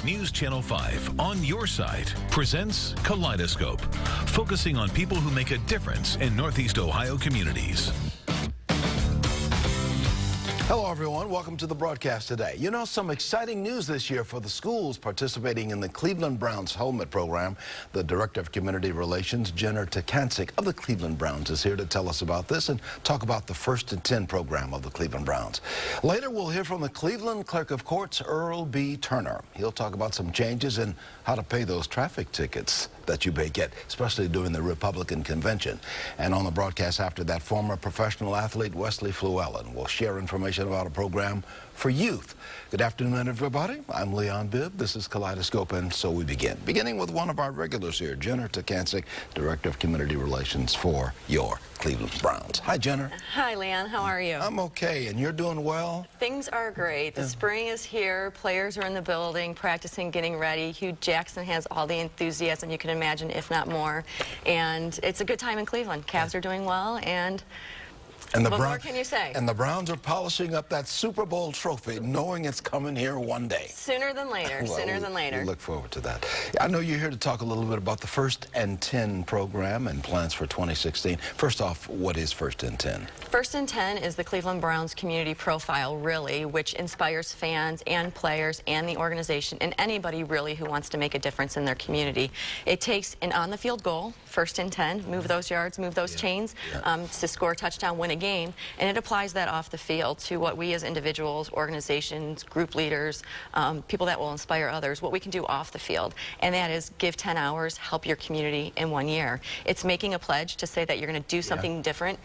NewsChannel5 on your site presents Kaleidoscope, focusing on people who make a difference in Northeast Ohio communities. Hello, everyone. Welcome to the broadcast today. You know, some exciting news this year for the schools participating in the Cleveland Browns helmet program. The Director of Community Relations, Jenner Takancic of the Cleveland Browns, is here to tell us about this and talk about the First and 10 program of the Cleveland Browns. Later, we'll hear from the Cleveland Clerk of Courts, Earl B. Turner. He'll talk about some changes in how to pay those traffic tickets that you may get, especially during the Republican convention. And on the broadcast after that, former professional athlete Wesley Fluellen will share information about a program for youth. Good afternoon, everybody. I'm Leon Bibb. This is Kaleidoscope, and so we begin. Beginning with one of our regulars here, Jenner Takancic, Director of Community Relations for your Cleveland Browns. Hi, Jenner. Hi, Leon. How are you? I'm okay, and you're doing well? Things are great. The spring is here. Players are in the building, practicing, getting ready. Hugh Jackson has all the enthusiasm you can imagine, if not more. And it's a good time in Cleveland. Cavs are doing well, and what more can you say? And the Browns are polishing up that Super Bowl trophy, knowing it's coming here one day. Sooner than later, well, sooner than later. We look forward to that. I know you're here to talk a little bit about the First and 10 program and plans for 2016. First off, what is First and 10? First and 10 is the Cleveland Browns community profile, really, which inspires fans and players and the organization and anybody, really, who wants to make a difference in their community. It takes an on-the-field goal, First and 10, move those yards, move those chains, to score a touchdown, win a game, and it applies that off the field to what we as individuals, organizations, group leaders, people that will inspire others, what we can do off the field, and that is give 10 hours, help your community in 1 year. It's making a pledge to say that you're going to do something different,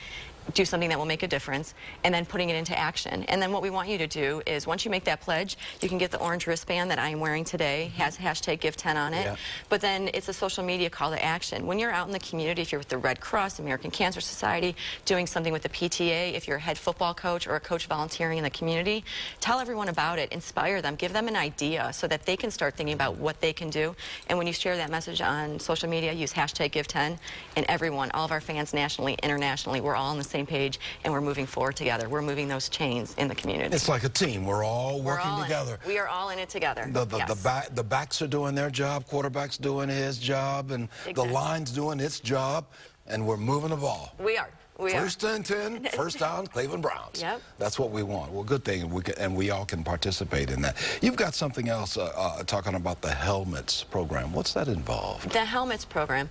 do something that will make a difference, and then putting it into action. And then what we want you to do is, once you make that pledge, you can get the orange wristband that I am wearing today, has hashtag Give 10 on it, but then it's a social media call to action. When you're out in the community, if you're with the Red Cross, American Cancer Society, doing something with the PTA, if you're a head football coach or a coach volunteering in the community, tell everyone about it, inspire them, give them an idea so that they can start thinking about what they can do. And when you share that message on social media, use hashtag Give 10, and everyone, all of our fans nationally, internationally, we're all on the same page, and we're moving forward together. We're moving those chains in the community. It's like a team. We're all working together. We are all in it together. The backs are doing their job, quarterback's doing his job, and the line's doing its job, and we're moving the ball. We are. First and 10, first down, Cleveland Browns. Yep. That's what we want. Well, good thing, and we all can participate in that. You've got something else talking about the helmets program. What's that involved? The helmets program.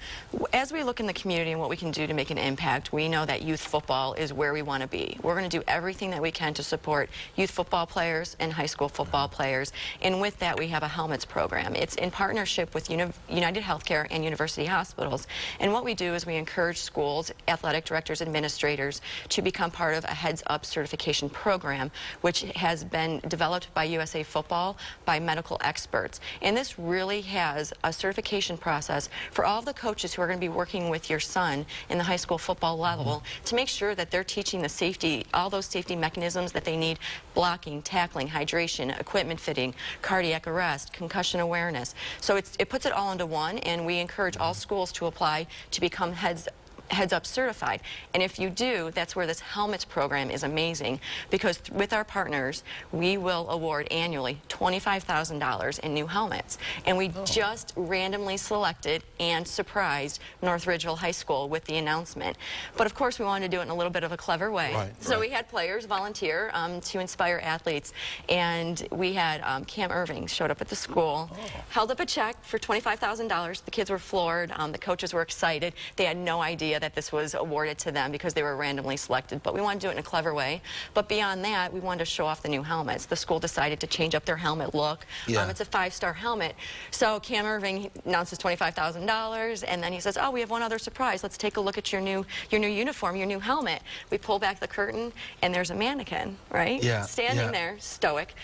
As we look in the community and what we can do to make an impact, we know that youth football is where we want to be. We're going to do everything that we can to support youth football players and high school football players. And with that, we have a helmets program. It's in partnership with United Healthcare and University Hospitals. And what we do is we encourage schools, athletic directors, administrators to become part of a Heads Up certification program, which has been developed by USA Football by medical experts. And this really has a certification process for all of the coaches who are going to be working with your son in the high school football level to make sure that they're teaching the safety, all those safety mechanisms that they need: blocking, tackling, hydration, equipment fitting, cardiac arrest, concussion awareness. So it puts it all into one, and we encourage all schools to apply to become Heads Up certified. And if you do, that's where this helmets program is amazing, because with our partners, we will award annually $25,000 in new helmets. And we just randomly selected and surprised North Ridgeville High School with the announcement. But of course, we wanted to do it in a little bit of a clever way. So we had players volunteer to inspire athletes. And we had Cam Irving showed up at the school, held up a check for $25,000. The kids were floored. The coaches were excited. They had no idea that this was awarded to them because they were randomly selected, but we wanted to do it in a clever way. But beyond that, we wanted to show off the new helmets. The school decided to change up their helmet look. It's a 5-star helmet. So Cam Irving announces $25,000, and then he says, "Oh, we have one other surprise. Let's take a look at your new uniform, your new helmet." We pull back the curtain, and there's a mannequin, right? Standing there, stoic.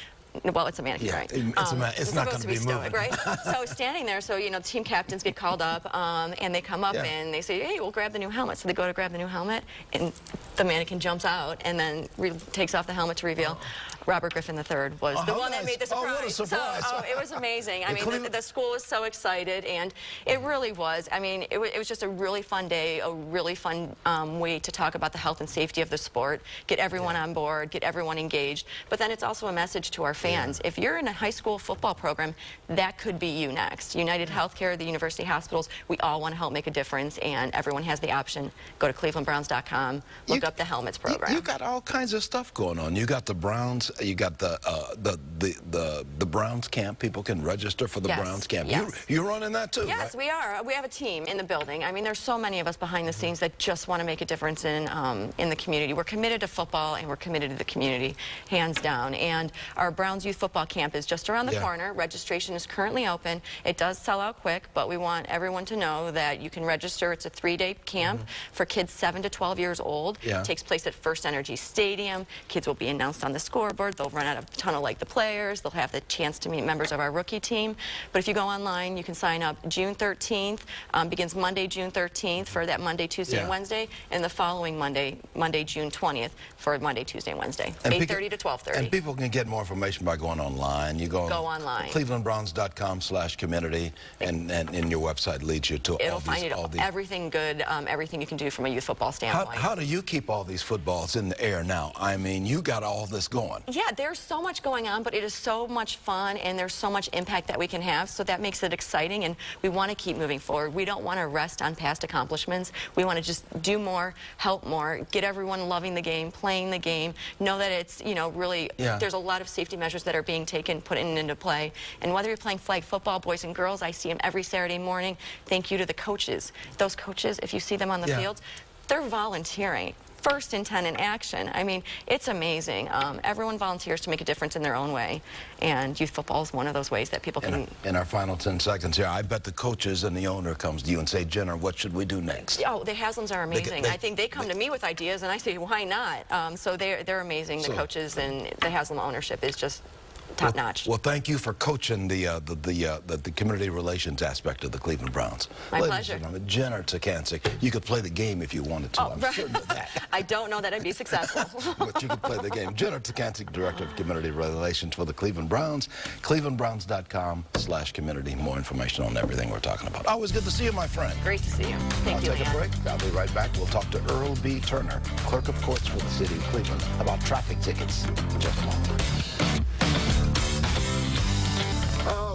Well, it's a mannequin, right? It's not going to be stoic, right? So standing there, so you know, team captains get called up, and they come up and they say, "Hey, we'll grab the new helmet." So they go to grab the new helmet, and the mannequin jumps out and then takes off the helmet to reveal Robert Griffin III was the one that made the surprise. Oh, what a surprise. So, it was amazing. I mean, the school was so excited, and it really was. I mean, it was just a really fun day, a really fun way to talk about the health and safety of the sport, get everyone on board, get everyone engaged. But then it's also a message to our fans. If you're in a high school football program, that could be you next. United Healthcare, the university hospitals, we all want to help make a difference, and everyone has the option. Go to clevelandbrowns.com, look up the helmets program. You got all kinds of stuff going on. You got the Browns, you got the Browns camp. People can register for the Browns camp. You're running that too, Yes, right? we are. We have a team in the building. I mean, there's so many of us behind the scenes that just want to make a difference in the community. We're committed to football, and we're committed to the community, hands down. And our Browns Youth Football Camp is just around the corner. Registration is currently open. It does sell out quick, but we want everyone to know that you can register. It's a 3-day camp for kids 7 to 12 years old. It takes place at First Energy Stadium. Kids will be announced on the scoreboard. They'll run out of a tunnel like the players. They'll have the chance to meet members of our rookie team. But if you go online, you can sign up June 13th. Begins Monday, June 13th for that Monday, Tuesday, and Wednesday, and the following Monday, June 20th for Monday, Tuesday, and Wednesday, 8:30 to 12:30. And people can get more information by going online. You go online. clevelandbrowns.com/community, and your website leads you to It'll find you everything good, everything you can do from a youth football standpoint. How do you keep all these footballs in the air now? I mean, you got all this going. Yeah, there's so much going on, but it is so much fun, and there's so much impact that we can have, so that makes it exciting, and we want to keep moving forward. We don't want to rest on past accomplishments. We want to just do more, help more, get everyone loving the game, playing the game, know that it's, you know, really, there's a lot of safety measures that are being taken, put into play, and whether you're playing flag football, boys and girls, I see them every Saturday morning. Thank you to the coaches. Those coaches, if you see them on the field, they're volunteering. First and 10 in action. I mean, it's amazing. Everyone volunteers to make a difference in their own way, and youth football is one of those ways that people can... In our final 10 seconds here, I bet the coaches and the owner comes to you and say, Jenner, what should we do next? Oh, the Haslams are amazing. I think they come to me with ideas, and I say, why not? So they're amazing. The coaches and the Haslam ownership is just top notch. Well, thank you for coaching the community relations aspect of the Cleveland Browns. My Ladies pleasure. And gentlemen, Jenner Takancic. You could play the game if you wanted to. I'm certain of that. I don't know that I'd be successful. But you could play the game. Jenner Takancic, Director of Community Relations for the Cleveland Browns. clevelandbrowns.com/community. More information on everything we're talking about. Always good to see you, my friend. Great to see you. Thank you, I'll take a break. I'll be right back. We'll talk to Earl B. Turner, Clerk of Courts for the City of Cleveland, about traffic tickets in just a moment.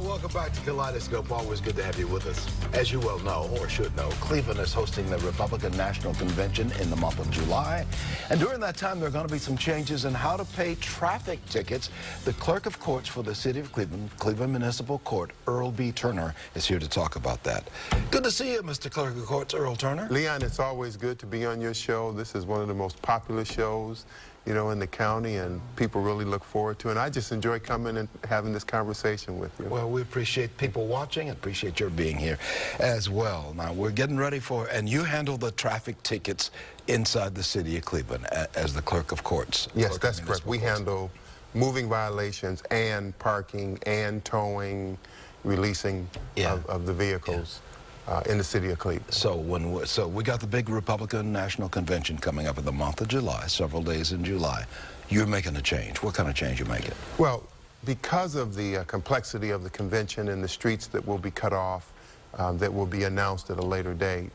Welcome back to Kaleidoscope. Always good to have you with us. As you well know, or should know, Cleveland is hosting the Republican National Convention in the month of July. And during that time, there are going to be some changes in how to pay traffic tickets. The Clerk of Courts for the City of Cleveland, Cleveland Municipal Court, Earl B. Turner, is here to talk about that. Good to see you, Mr. Clerk of Courts, Earl Turner. Leon, it's always good to be on your show. This is one of the most popular shows, you know, in the county, and people really look forward to it. And I just enjoy coming and having this conversation with you. Well, we appreciate people watching and appreciate your being here as well. Now, we're getting ready for, and you handle the traffic tickets inside the City of Cleveland as the Clerk of Courts. Yes, that's correct. We handle moving violations and parking and towing, releasing of the vehicles. In the City of Cleveland. So we got the big Republican National Convention coming up in the month of July, several days in July. You're making a change. What kind of change are you making? Well, because of the complexity of the convention and the streets that will be cut off, that will be announced at a later date,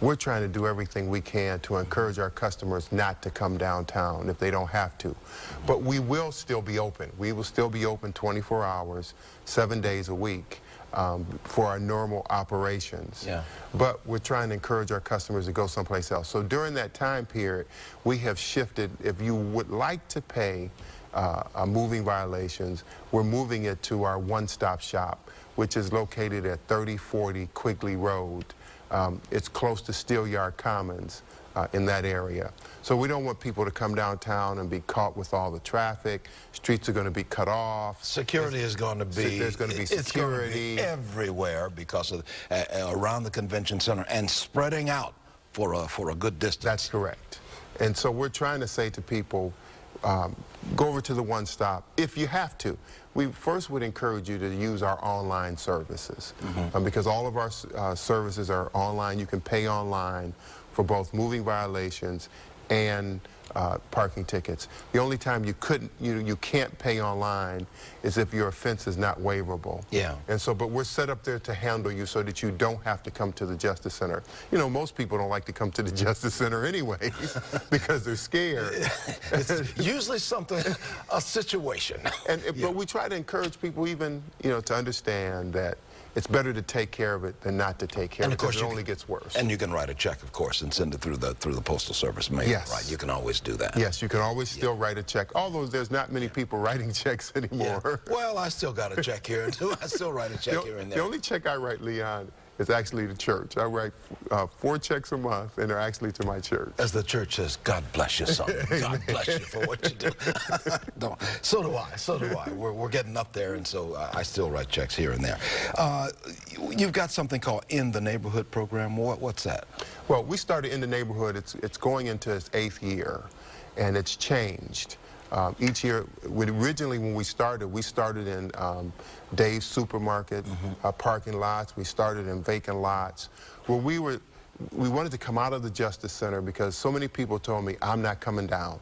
we're trying to do everything we can to encourage our customers not to come downtown if they don't have to. But we will still be open. We will still be open 24 hours, 7 days a week. For our normal operations. But we're trying to encourage our customers to go someplace else. So during that time period, we have shifted. If you would like to pay moving violations, we're moving it to our one-stop shop, which is located at 3040 Quigley Road. It's close to Steelyard Commons in that area. So we don't want people to come downtown and be caught with all the traffic. Streets are going to be cut off. Security is going to be... There's going to be security. It's going to be everywhere because of around the convention center and spreading out for a good distance. That's correct. And so we're trying to say to people, go over to the one stop if you have to. We first would encourage you to use our online services because all of our services are online. You can pay online for both moving violations and parking tickets. The only time you can't pay online is if your offense is not waivable. Yeah. And so, but we're set up there to handle you so that you don't have to come to the Justice Center. You know, most people don't like to come to the Justice Center anyways because they're scared. It's usually a situation. But we try to encourage people even, you know, to understand that it's better to take care of it than not to take care of it, because it only gets worse. And you can write a check, of course, and send it through the Postal Service mail. Yes. Right? You can always do that. Yes, you can always still write a check, although there's not many people writing checks anymore. Yeah. Well, I still got a check here, too. I still write a check here and there. The only check I write, Leon, is actually the church. I write 4 checks a month, and they're actually to my church. As the church says, God bless you, son. God bless you for what you do. No, so do I. So do I. We're getting up there, and so I still write checks here and there. You've got something called In the Neighborhood program. What's that? Well, we started In the Neighborhood. It's going into its 8th year, and it's changed. Each year, originally when we started in Dave's supermarket, parking lots. We started in vacant lots. Where we wanted to come out of the Justice Center because so many people told me, I'm not coming down.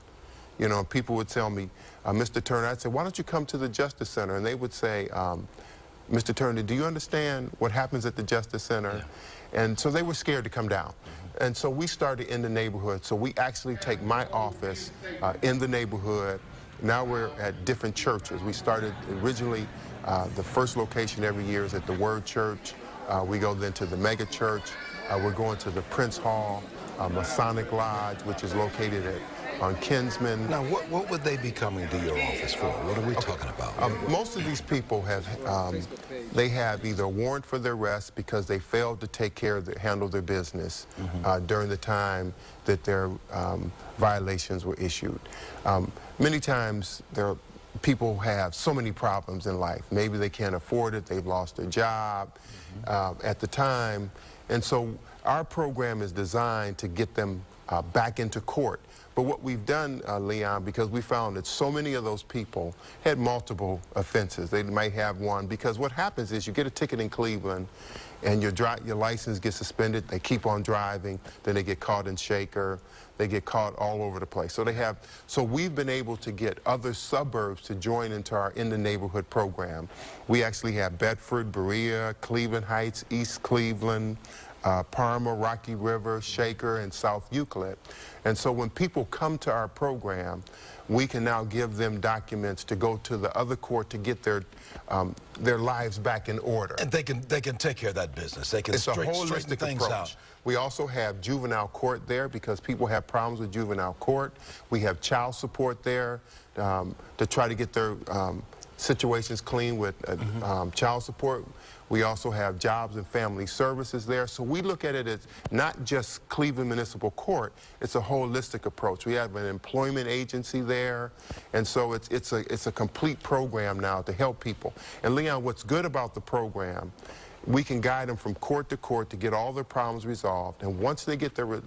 You know, people would tell me, Mr. Turner, I'd say, why don't you come to the Justice Center? And they would say, Mr. Turner, do you understand what happens at the Justice Center? Yeah. And so they were scared to come down. And so we started In the Neighborhood. So we actually take my office in the neighborhood. Now we're at different churches. We started originally, the first location every year is at the Word Church. We go then to the Mega Church. We're going to the Prince Hall, Masonic Lodge, which is located on Kinsman. Now, what would they be coming to your office for? What are we talking about? Most of these people have, they have either a warrant for their arrest because they failed to take care of handle their business during the time that their violations were issued. Many times people have so many problems in life. Maybe they can't afford it, they've lost their job at the time. And so our program is designed to get them back into court. But what we've done, Leon, because we found that so many of those people had multiple offenses. They might have one, because what happens is you get a ticket in Cleveland and your license gets suspended, they keep on driving, then they get caught in Shaker, they get caught all over the place. So we've been able to get other suburbs to join into our In the Neighborhood program. We actually have Bedford, Berea, Cleveland Heights, East Cleveland, Parma, Rocky River, Shaker, and South Euclid. And so when people come to our program, we can now give them documents to go to the other court to get their lives back in order. And they can take care of that business. They can straighten things out. We also have juvenile court there because people have problems with juvenile court. We have child support there to try to get their situations clean with child support. We also have jobs and family services there. So we look at it as not just Cleveland Municipal Court, it's a holistic approach. We have an employment agency there, and so it's a complete program now to help people. And Leon, what's good about the program, we can guide them from court to get all their problems resolved, and once they get their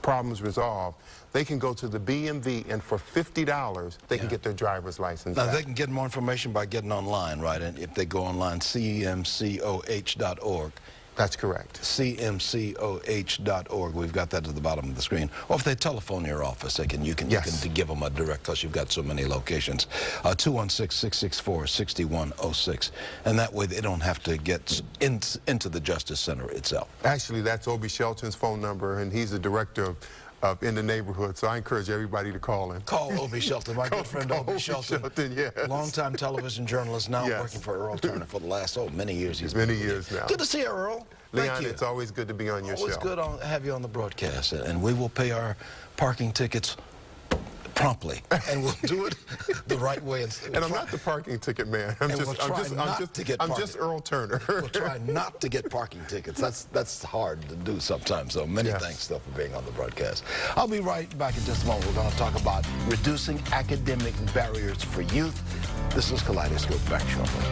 problems resolved, they can go to the BMV, and for $50, they can get their driver's license Now, back. they can get more information by getting online, right? And if they go online, cmcoh.org. That's correct. cmcoh.org. We've got that at the bottom of the screen. Or if they telephone your office, you can give them a direct, because you've got so many locations. 216-664-6106. And that way they don't have to get into the Justice Center itself. Actually, that's Obie Shelton's phone number, and he's the director of In the Neighborhood, so I encourage everybody to call him. Call Obie Shelton, my good friend Obie Shelton. Yes. Longtime television journalist, now working for Earl Turner for the last, many years. Many years now. Good to see you, Earl. Leon, it's always good to be on your show. Always good to have you on the broadcast, and we will pay our parking tickets promptly, and we'll do it the right way. And I'm not the parking ticket man. I'm just Earl Turner. We'll try not to get parking tickets. That's hard to do sometimes. So many thanks still for being on the broadcast. I'll be right back in just a moment. We're going to talk about reducing academic barriers for youth. This is Kaleidoscope. Back shortly.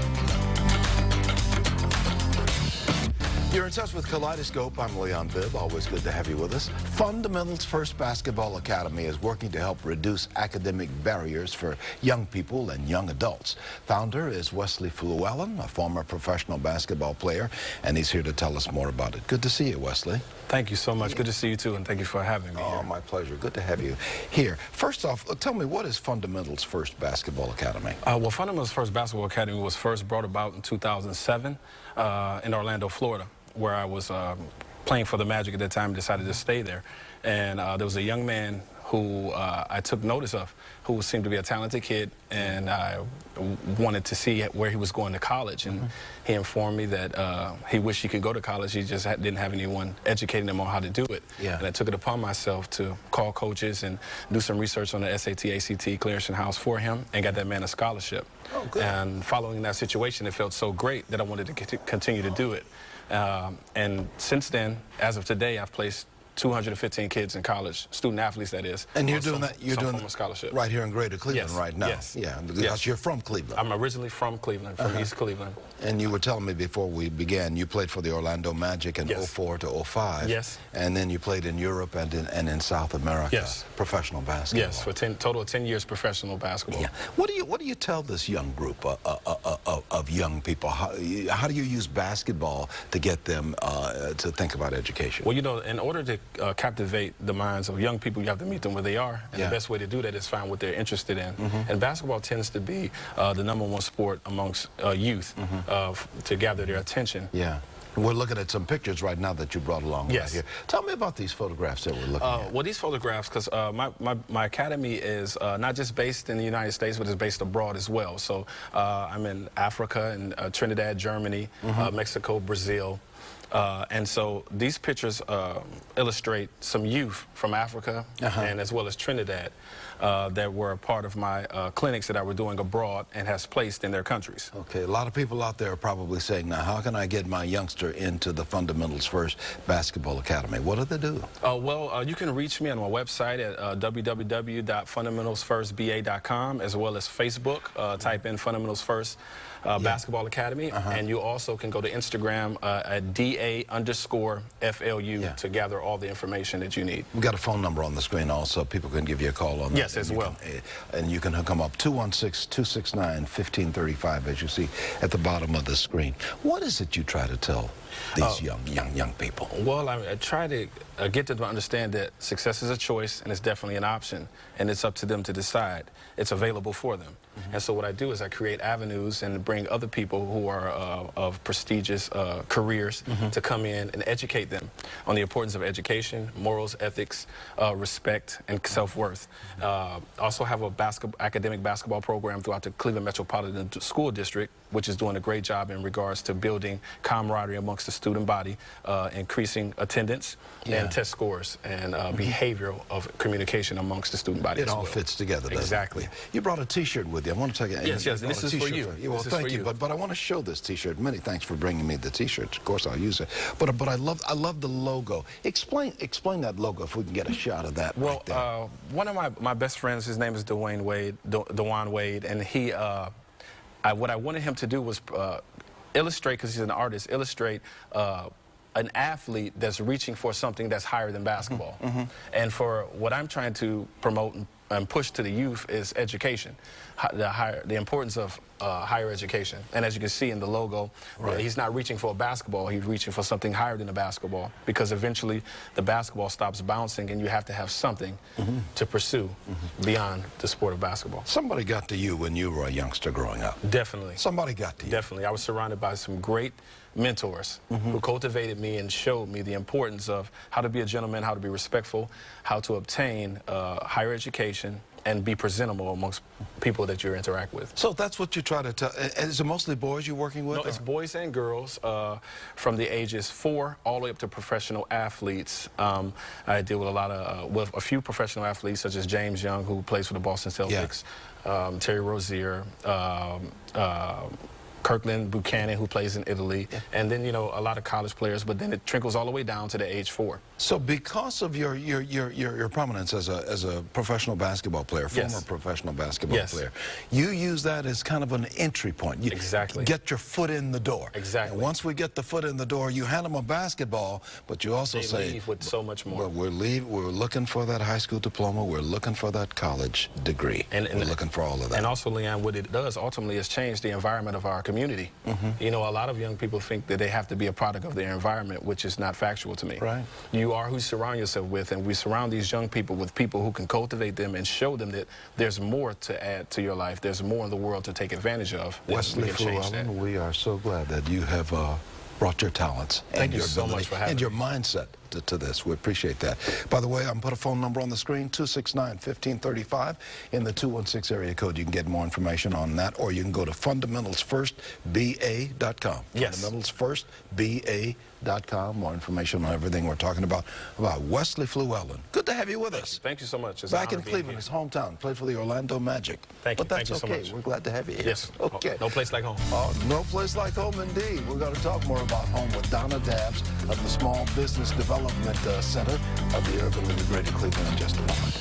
You're in touch with Kaleidoscope. I'm Leon Bibb. Always good to have you with us. Fundamentals First Basketball Academy is working to help reduce academic barriers for young people and young adults. Founder is Wesley Llewellyn, a former professional basketball player, and he's here to tell us more about it. Good to see you, Wesley. Thank you so much. Good to see you too, and thank you for having me here. Oh, my pleasure. Good to have you here. First off, tell me, what is Fundamentals First Basketball Academy? Well, Fundamentals First Basketball Academy was first brought about in 2007 in Orlando, Florida, where I was playing for the Magic at that time and decided to stay there. And there was a young man who I took notice of, who seemed to be a talented kid, and I wanted to see where he was going to college. And he informed me that he wished he could go to college. He just didn't have anyone educating him on how to do it. Yeah. And I took it upon myself to call coaches and do some research on the SAT, ACT, clearance house for him, and got that man a scholarship. Oh, good. And following that situation, it felt so great that I wanted to continue to do it. And since then, as of today, I've placed 215 kids in college, student athletes, that is. And you're doing that. You're doing a scholarship right here in Greater Cleveland right now. Yes. Yeah, because Yes. you're from Cleveland. I'm originally from Cleveland, from East Cleveland. And you were telling me before we began, you played for the Orlando Magic in Yes. 04 to 05. Yes. And then you played in Europe and in South America. Yes. Professional basketball. Yes, for total of 10 years professional basketball. Yeah. What do you tell this young group of young people? How do you use basketball to get them to think about education? Well, you know, in order to captivate the minds of young people, you have to meet them where they are. And Yeah. the best way to do that is find what they're interested in. And basketball tends to be the #1 sport amongst youth to gather their attention. Yeah. We're looking at some pictures right now that you brought along right Yes. here. Tell me about these photographs that we're looking at. Well, these photographs, because my academy is not just based in the United States, but it's based abroad as well. So I'm in Africa and Trinidad, Germany, Mexico, Brazil. And so these pictures illustrate some youth from Africa and as well as Trinidad that were a part of my clinics that I were doing abroad and has placed in their countries. Okay, a lot of people out there are probably saying, now, how can I get my youngster into the Fundamentals First Basketball Academy? What do they do? Well, you can reach me on my website at www.fundamentalsfirstba.com, as well as Facebook. Type in Fundamentals First Basketball Academy. And you also can go to Instagram at DA_FLU to gather all the information that you need. We've got a phone number on the screen also. People can give you a call on that. Yes, as well. And you can hook them up, 216-269-1535, as you see at the bottom of the screen. What is it you try to tell these young people? Well, I try to get them to understand that success is a choice, and it's definitely an option, and it's up to them to decide. It's available for them. And so what I do is I create avenues and bring other people who are of prestigious careers to come in and educate them on the importance of education, morals, ethics, respect, and self-worth. Also have a academic basketball program throughout the Cleveland Metropolitan School District, which is doing a great job in regards to building camaraderie amongst the student body, increasing attendance and test scores, and behavioral of communication amongst the student body. It all fits together, doesn't it? Exactly. You brought a T-shirt with you. I want to take it. Yes, this is for you. Well, thank you. But I want to show this T-shirt. Many thanks for bringing me the T-shirt. Of course, I'll use it. But I love the logo. Explain that logo if we can get a shot of that. Well, right there. one of my best friends, his name is Dwayne Wade, and he what I wanted him to do was illustrate, because he's an artist, illustrate an athlete that's reaching for something that's higher than basketball. And for what I'm trying to promote and push to the youth is education, the importance of higher education. And as you can see in the logo, he's not reaching for a basketball, he's reaching for something higher than a basketball, because eventually the basketball stops bouncing and you have to have something to pursue beyond the sport of basketball. Somebody got to you when you were a youngster growing up. Definitely. Somebody got to you. Definitely. I was surrounded by some great mentors who cultivated me and showed me the importance of how to be a gentleman, how to be respectful, how to obtain higher education, and be presentable amongst people that you interact with. So that's what you try to tell. Is it mostly boys you're working with? No, it's boys and girls from the ages 4 all the way up to professional athletes. I deal with a lot of, with a few professional athletes such as James Young, who plays for the Boston Celtics, Terry Rozier, Kirkland Buchanan, who plays in Italy, and then, you know, a lot of college players, but then it trickles all the way down to the age 4. So because of your prominence as a professional basketball player, former professional basketball player, you use that as kind of an entry point. You get your foot in the door. Exactly. And once we get the foot in the door, you hand them a basketball, but you also say, leave with so much more. But we're looking for that high school diploma, we're looking for that college degree, and we're looking for all of that. And also, Leon, what it does ultimately is change the environment of our community. You know, a lot of young people think that they have to be a product of their environment, which is not factual to me. Right. You are who you surround yourself with, and we surround these young people with people who can cultivate them and show them that there's more to add to your life. There's more in the world to take advantage of. Wesley Llewellyn, we are so glad that you have brought your talents and your ability and your mindset to this. We appreciate that. By the way, I'm going to put a phone number on the screen, 269-1535. In the 216 area code, you can get more information on that, or you can go to fundamentalsfirstba.com. Yes. Fundamentalsfirstba.com. More information on everything we're talking about Wesley Llewellyn. Good to have you with us. Thank you so much. It's back in Cleveland, his hometown. Played for the Orlando Magic. Thank you. But that's Thank you okay. so much. We're glad to have you here. Yes. Okay. No place like home. No place like home, indeed. We're going to talk more about home with Donna Dabbs of the Small Business Development Center of the Urban League of Greater Cleveland in just a moment.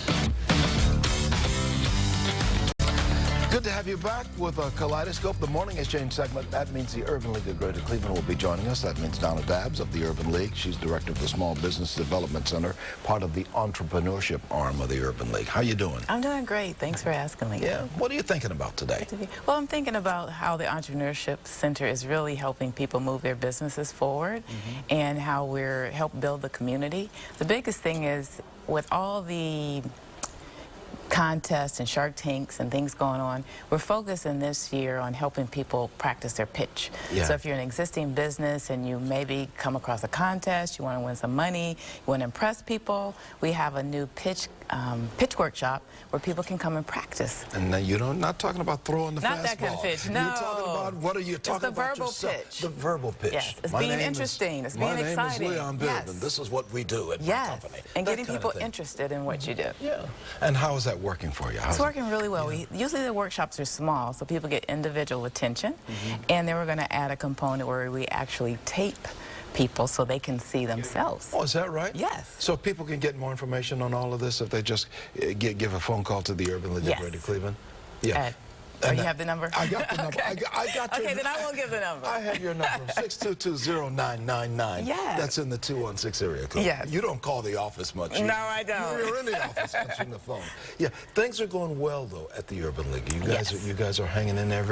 Good to have you back with Kaleidoscope, the morning exchange segment. That means the Urban League of Greater Cleveland will be joining us. That means Donna Dabbs of the Urban League. She's director of the Small Business Development Center, part of the entrepreneurship arm of the Urban League. How you doing? I'm doing great. Than's for asking me. Yeah. What are you thinking about today? Well, I'm thinking about how the Entrepreneurship Center is really helping people move their businesses forward and how we're help build the community. The biggest thing is with all the contests and Shark Tanks and things going on, we're focusing this year on helping people practice their pitch. Yeah. So if you're an existing business and you maybe come across a contest, you want to win some money, you want to impress people, we have a new pitch workshop where people can come and practice. And now you're not talking about throwing the fastball. Not that kind of pitch, no. You're talking about, what are you talking about It's the verbal yourself? pitch. The verbal pitch. Yes, it's being interesting, it's being exciting. My name is Leon Bibb, Yes. and this is what we do at my company. And That getting kind of people thing. interested in what you do. Yeah. And how is that working for you? It's working really well. Usually the workshops are small, so people get individual attention. And then we're going to add a component where we actually tape people so they can see themselves. Oh, is that right? Yes. So people can get more information on all of this if they just give a phone call to the Urban League of Greater Cleveland? Yeah. You have the number? I got the number. Okay. I got your Okay, then I won't give the number. I have your number, 622-0999. Yes. That's in the 216 area code. Yes. You don't call the office much. No, I don't. You're in the office answering the phone. Yeah, things are going well, though, at the Urban League. You guys are hanging in there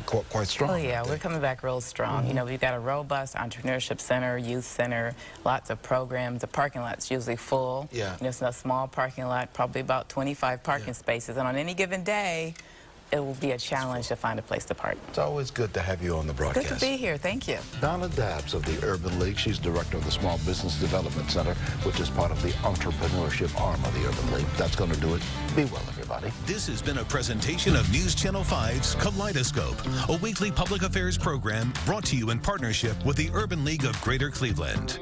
quite strong. Oh, yeah, we're coming back real strong. You know, we've got a robust entrepreneurship center, youth center, lots of programs. The parking lot's usually full. Yeah. You know, it's a small parking lot, probably about 25 parking spaces. And on any given day, it will be a challenge to find a place to park. It's always good to have you on the broadcast. Good to be here. Thank you. Donna Dabbs of the Urban League. She's director of the Small Business Development Center, which is part of the entrepreneurship arm of the Urban League. That's going to do it. Be well, everybody. This has been a presentation of News Channel 5's Kaleidoscope, a weekly public affairs program brought to you in partnership with the Urban League of Greater Cleveland.